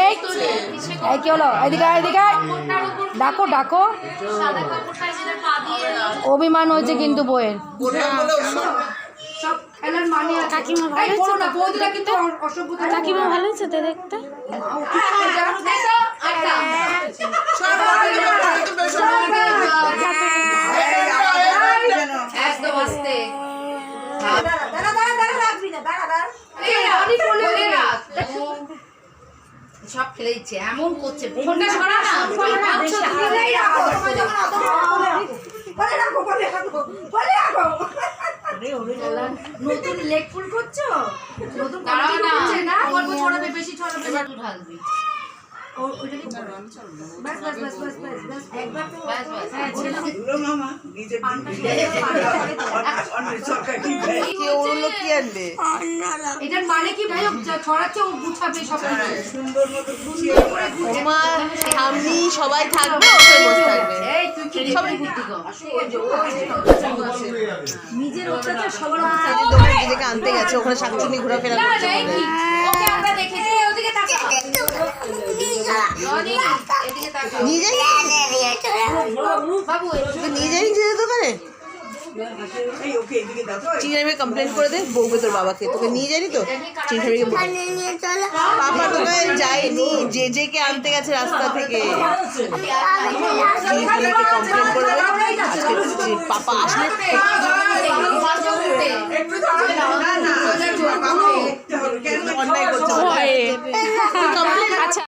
এই কি হলো? এদিকে এদিকে ডাকো ডাকো। অভিমান হয়েছে কিন্তু বইয়ের। কাকিমা ভালো কাকিমা ভালো হয়েছে তো দেখতে। সব ফেলে দিচ্ছে, এমন করছে। ফোনটা সরা না, নতুন লেগ ফুল করছো, নতুন ছড়াবে, বেশি ছড়াবে, ঢালবি। এটার মানে কি ভাই? ছড়াচ্ছে ও গুছাবে সব সামনে সবাই থাকবে, ওকে বসে থাকবে। সবাই বুদ্ধি কর, নিজের অত্যাচার সবার নিজেকে আনতে গেছে, ওখানে শাকচুনি ঘোরাফেরা করছে। ওকে আমরা দেখেছি। ওদিকে তাকা, নিজেই যেতে তো পারে। চিংড়ি কমপ্লেন করে দে, বলবে তোর বাবাকে, তোকে নিয়ে যায়নি তো চিংড়িকে। পাপা তোকে যায়নি, যে যে কে আনতে গেছে রাস্তা থেকে। কমপ্লেন করে দে, পাপা আসলে অন্যায় করছে।